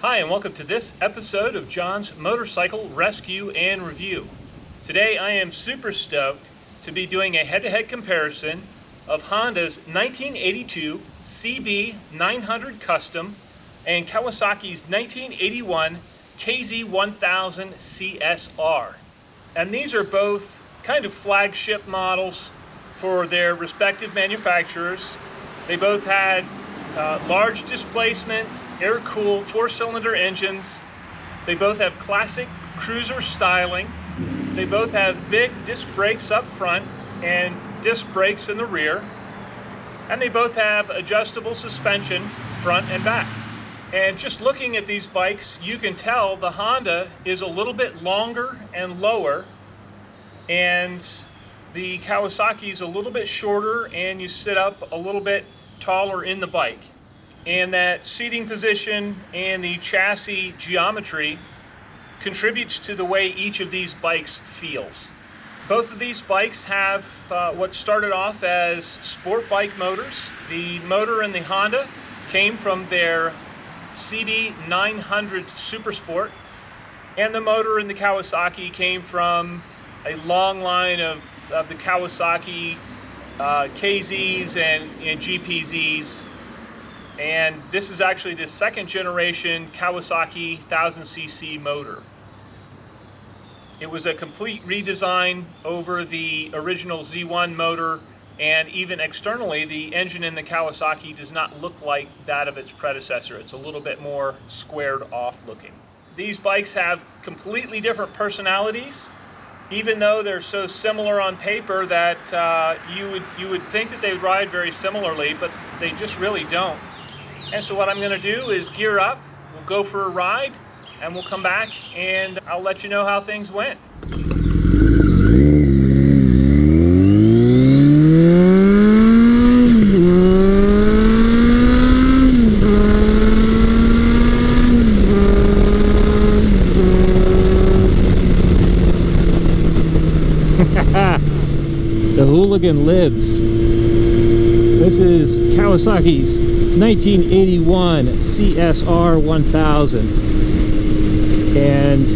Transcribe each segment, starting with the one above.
Hi, and welcome to this episode of John's Motorcycle Rescue and Review. Today I am super stoked to be doing a head-to-head comparison of Honda's 1982 CB900 Custom and Kawasaki's 1981 KZ1000 CSR. And these are both kind of flagship models for their respective manufacturers. They both had large displacement, air-cooled 4-cylinder engines. They both have classic cruiser styling. They both have big disc brakes up front and disc brakes in the rear. And they both have adjustable suspension front and back. And just looking at these bikes, you can tell the Honda is a little bit longer and lower, and the Kawasaki is a little bit shorter, and you sit up a little bit taller in the bike. And that seating position and the chassis geometry contributes to the way each of these bikes feels. Both of these bikes have what started off as sport bike motors. The motor in the Honda came from their CB900 Super Sport, and the motor in the Kawasaki came from a long line of the Kawasaki KZs and GPZs. And this is actually the second generation Kawasaki 1000cc motor. It was a complete redesign over the original Z1 motor, and even externally the engine in the Kawasaki does not look like that of its predecessor. It's a little bit more squared off looking. These bikes have completely different personalities, even though they're so similar on paper that you would think that they would ride very similarly, but they just really don't. And so what I'm going to do is gear up, we'll go for a ride, and we'll come back and I'll let you know how things went. The hooligan lives. This is Kawasaki's 1981 CSR 1000, and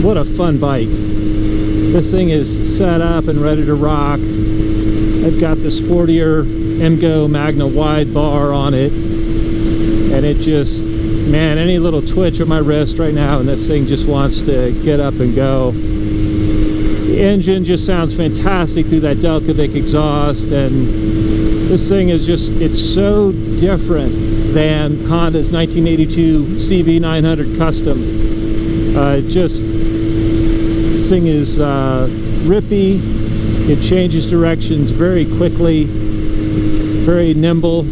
what a fun bike. This thing is set up and ready to rock. I've got the sportier MGO Magna wide bar on it, and it just, man, any little twitch of my wrist right now and this thing just wants to get up and go. The engine just sounds fantastic through that Dual-Piston exhaust, and this thing is just, it's so different than Honda's 1982 CB900 Custom. This thing is rippy. It changes directions very quickly, very nimble.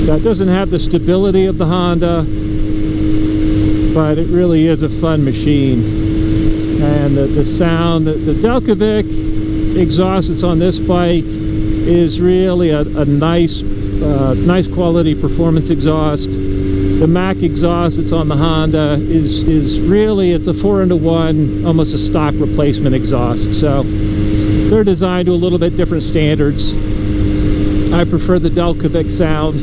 That doesn't have the stability of the Honda, but it really is a fun machine. And the sound, the Dual-Piston exhaust that's on this bike is really a nice quality performance exhaust. The Mac exhaust that's on the Honda is really, it's a 4-into-1, almost a stock replacement exhaust. So they're designed to a little bit different standards. I prefer the Dual-Piston sound,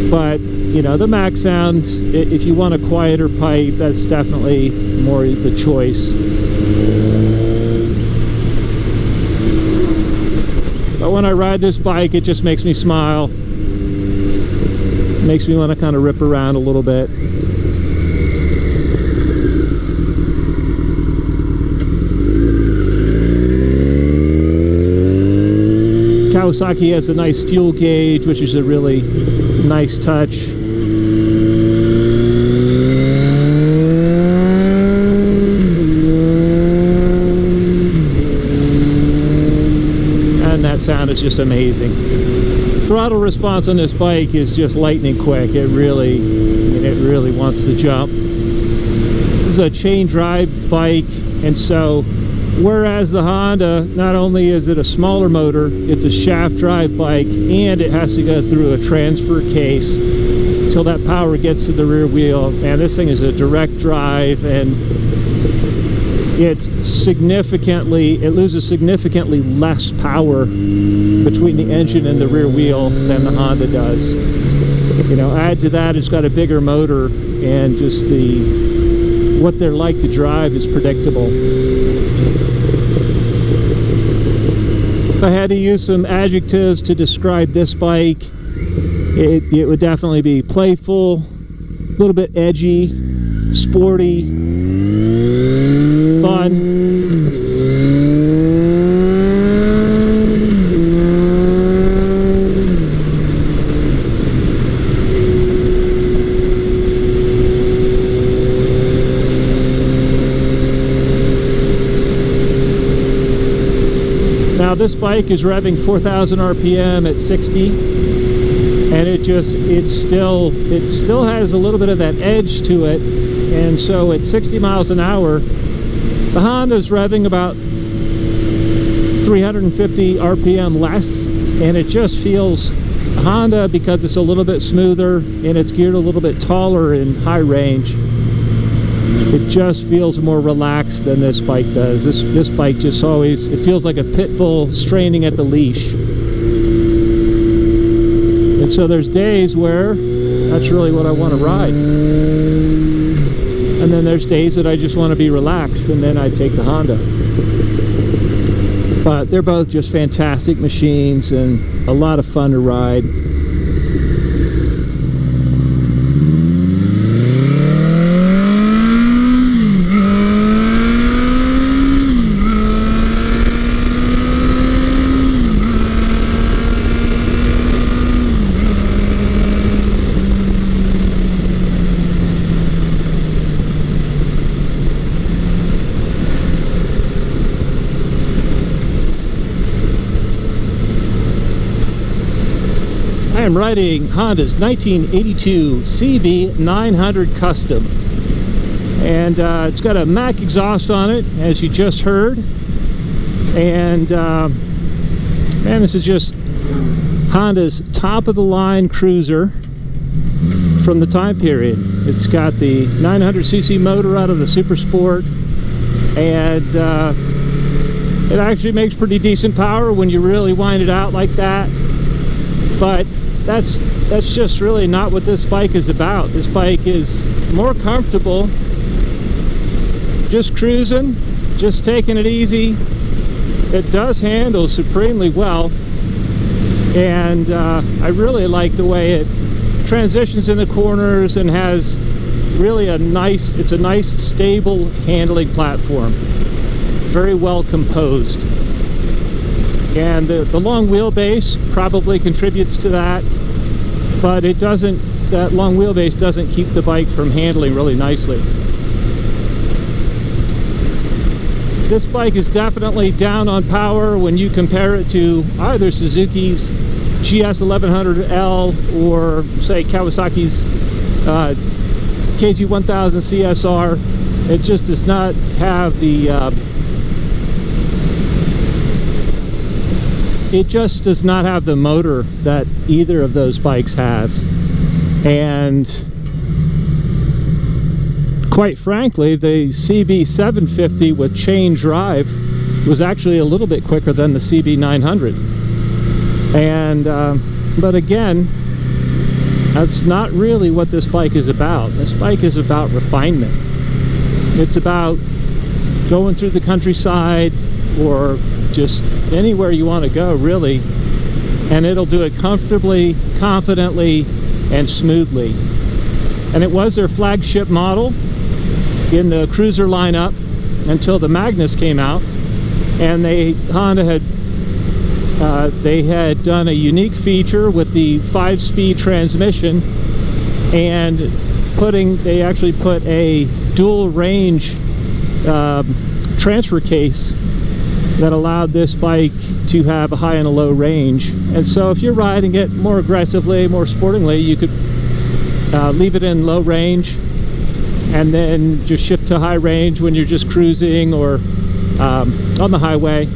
but you know, the Mac sound, if you want a quieter pipe, that's definitely more the choice. But when I ride this bike, it just makes me smile. It makes me want to kind of rip around a little bit. Kawasaki has a nice fuel gauge, which is a really nice touch. And that sound is just amazing. Throttle response on this bike is just lightning quick. It really wants to jump. This is a chain drive bike, and so whereas the Honda, not only is it a smaller motor, it's a shaft drive bike, and it has to go through a transfer case till that power gets to the rear wheel. And this thing is a direct drive, and it loses significantly less power between the engine and the rear wheel than the Honda does. You know, add to that, it's got a bigger motor, and just what they're like to drive is predictable. If I had to use some adjectives to describe this bike, it would definitely be playful, a little bit edgy, sporty, fun. Now this bike is revving 4,000 RPM at 60, and it still has a little bit of that edge to it, and so at 60 miles an hour, the Honda's revving about 350 RPM less, and it just feels Honda, because it's a little bit smoother and it's geared a little bit taller in high range. It just feels more relaxed than this bike does. This bike just always, it feels like a pit bull straining at the leash. And so there's days where that's really what I want to ride. And then there's days that I just want to be relaxed, and then I take the Honda. But they're both just fantastic machines and a lot of fun to ride. I am riding Honda's 1982 CB900 Custom, and it's got a Mack exhaust on it, as you just heard, and man, this is just Honda's top-of-the-line cruiser from the time period. It's got the 900cc motor out of the Super Sport, and it actually makes pretty decent power when you really wind it out like that. But that's just really not what this bike is about. This bike is more comfortable, just cruising, just taking it easy. It does handle supremely well, and I really like the way it transitions in the corners and has really it's a nice stable handling platform, very well composed. And the long wheelbase probably contributes to that, but that long wheelbase doesn't keep the bike from handling really nicely. This bike is definitely down on power when you compare it to either Suzuki's GS1100L or, say, Kawasaki's KZ1000 CSR. It just does not have the it just does not have the motor that either of those bikes have. And quite frankly, the CB750 with chain drive was actually a little bit quicker than the CB900. And but again, that's not really what this bike is about. This bike is about refinement. It's about going through the countryside or just anywhere you want to go, really, and it'll do it comfortably, confidently, and smoothly. And it was their flagship model in the cruiser lineup until the Magnus came out, and Honda had done a unique feature with the 5-speed transmission, and they actually put a dual range transfer case that allowed this bike to have a high and a low range. And so if you're riding it more aggressively, more sportingly, you could leave it in low range and then just shift to high range when you're just cruising or on the highway.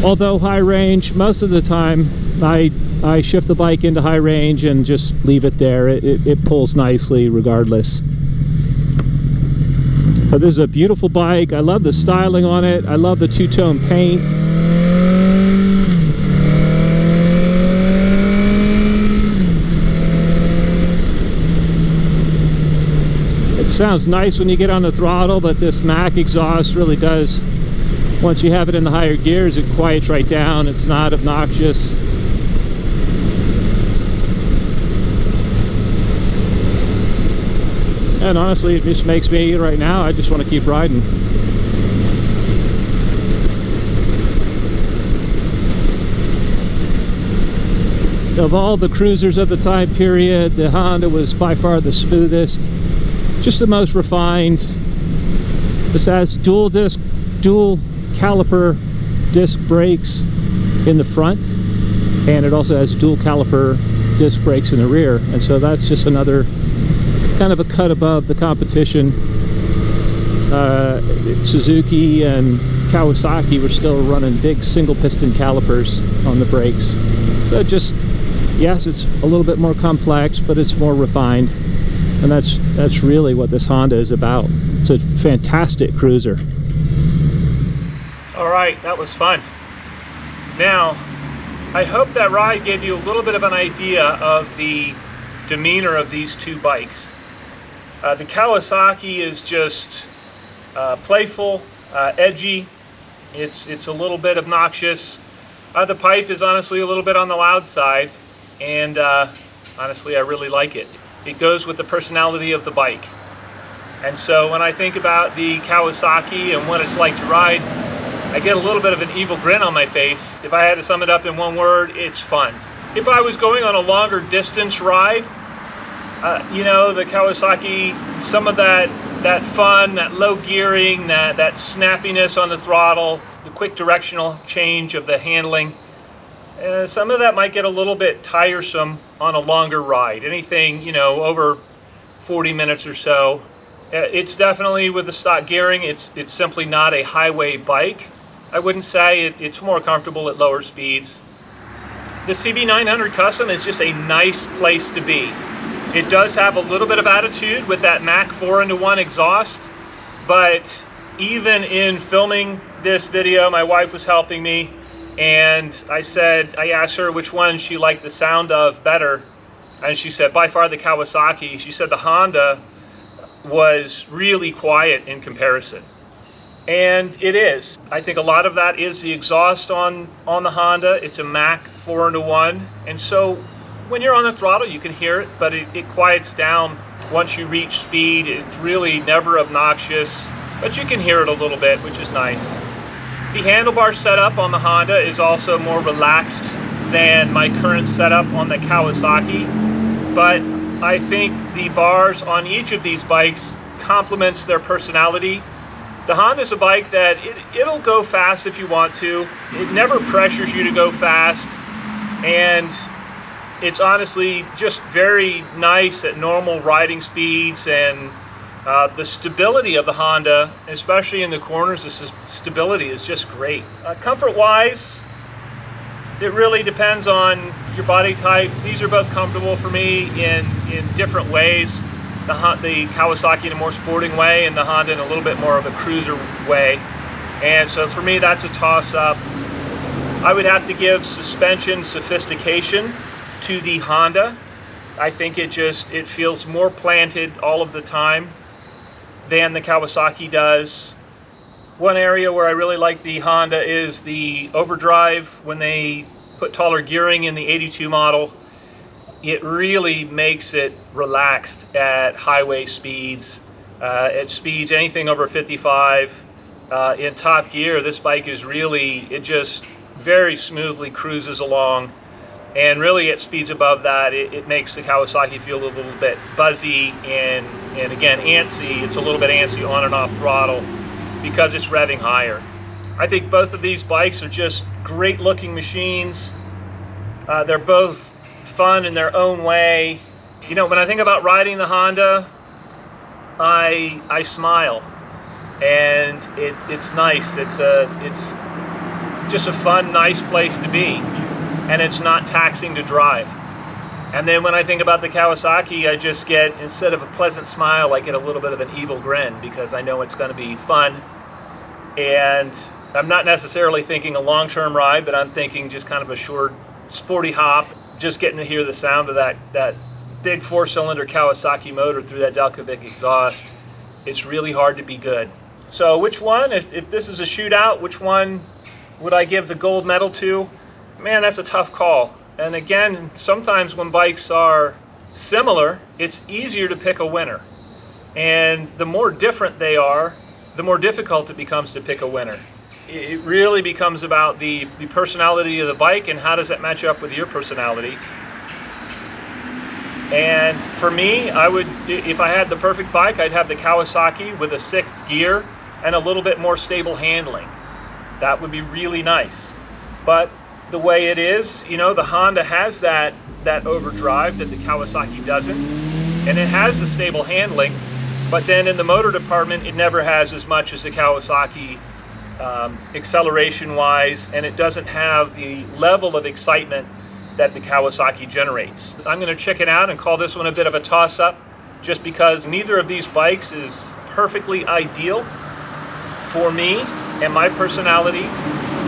Although high range, most of the time I shift the bike into high range and just leave it there. It pulls nicely regardless. But this is a beautiful bike. I love the styling on it. I love the two-tone paint. Sounds nice when you get on the throttle, but this Mac exhaust really does, once you have it in the higher gears, it quiets right down. It's not obnoxious. And honestly, it just makes me, right now, I just want to keep riding. Of all the cruisers of the time period, the Honda was by far the smoothest, just the most refined. This has dual caliper disc brakes in the front, and it also has dual caliper disc brakes in the rear, and so that's just another kind of a cut above the competition. Suzuki and Kawasaki were still running big single piston calipers on the brakes, so just, yes, it's a little bit more complex, but it's more refined, and that's really what this Honda is about. It's a fantastic cruiser. All right, that was fun. Now, I hope that ride gave you a little bit of an idea of the demeanor of these two bikes. The Kawasaki is just playful, edgy. It's a little bit obnoxious. The pipe is honestly a little bit on the loud side, and honestly, I really like it. It goes with the personality of the bike. And so when I think about the Kawasaki and what it's like to ride, I get a little bit of an evil grin on my face. If I had to sum it up in one word, it's fun. If I was going on a longer distance ride, you know, the Kawasaki, some of that fun, that low gearing, that snappiness on the throttle, the quick directional change of the handling, some of that might get a little bit tiresome on a longer ride. Anything, you know, over 40 minutes or so. It's definitely, with the stock gearing, it's simply not a highway bike. I wouldn't say it's more comfortable at lower speeds. The CB900 Custom is just a nice place to be. It does have a little bit of attitude with that Mac 4-into-1 exhaust, but even in filming this video, my wife was helping me, and I asked her which one she liked the sound of better, and she said by far the Kawasaki. She said the Honda was really quiet in comparison, and it is. I think a lot of that is the exhaust on the Honda. It's a Mac 4-into-1, and so when you're on the throttle you can hear it, but it quiets down once you reach speed. It's really never obnoxious, but you can hear it a little bit, which is nice. The handlebar setup on the Honda is also more relaxed than my current setup on the Kawasaki, but I think the bars on each of these bikes complements their personality. The Honda's a bike that it'll go fast if you want to. It never pressures you to go fast, and it's honestly just very nice at normal riding speeds, and the stability of the Honda, especially in the corners, the stability is just great. Comfort-wise, it really depends on your body type. These are both comfortable for me in different ways. The Kawasaki in a more sporting way, and the Honda in a little bit more of a cruiser way. And so for me, that's a toss-up. I would have to give suspension sophistication to the Honda. I think it feels more planted all of the time than the Kawasaki does. One area where I really like the Honda is the overdrive. When they put taller gearing in the 82 model, it really makes it relaxed at highway speeds. At speeds anything over 55, in top gear, this bike is really, it just very smoothly cruises along. And really at speeds above that, it makes the Kawasaki feel a little bit buzzy and again, antsy. It's a little bit antsy on and off throttle because it's revving higher. I think both of these bikes are just great looking machines. They're both fun in their own way. You know, when I think about riding the Honda, I smile, and it's nice. It's just a fun, nice place to be, and it's not taxing to drive. And then when I think about the Kawasaki, I just get, instead of a pleasant smile, I get a little bit of an evil grin, because I know it's going to be fun. And I'm not necessarily thinking a long-term ride, but I'm thinking just kind of a short, sporty hop, just getting to hear the sound of that big 4-cylinder Kawasaki motor through that Delcovic exhaust. it's really hard to be good. So which one, if this is a shootout, which one would I give the gold medal to? Man, that's a tough call. And again, sometimes when bikes are similar, it's easier to pick a winner. And the more different they are, the more difficult it becomes to pick a winner. It really becomes about the personality of the bike and how does that match up with your personality. And for me, I would, if I had the perfect bike, I'd have the Kawasaki with a 6th gear and a little bit more stable handling. That would be really nice. But the way it is, you know, the Honda has that overdrive that the Kawasaki doesn't, and it has the stable handling, but then in the motor department, it never has as much as the Kawasaki acceleration-wise, and it doesn't have the level of excitement that the Kawasaki generates. I'm going to chicken out and call this one a bit of a toss-up, just because neither of these bikes is perfectly ideal for me and my personality,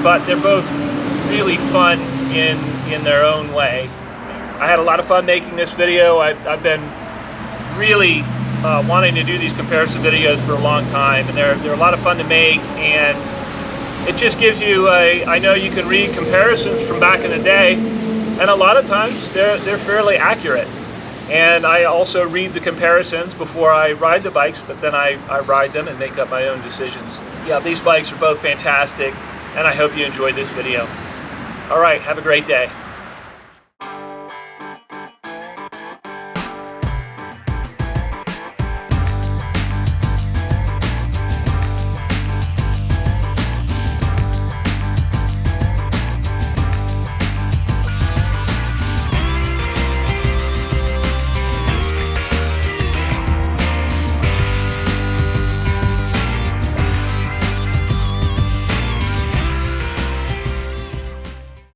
but they're both really fun in their own way. I had a lot of fun making this video. I've been really wanting to do these comparison videos for a long time, and they're a lot of fun to make, and it just gives you I know you can read comparisons from back in the day, and a lot of times they're fairly accurate. And I also read the comparisons before I ride the bikes, but then I ride them and make up my own decisions. Yeah, these bikes are both fantastic, and I hope you enjoyed this video. All right, have a great day.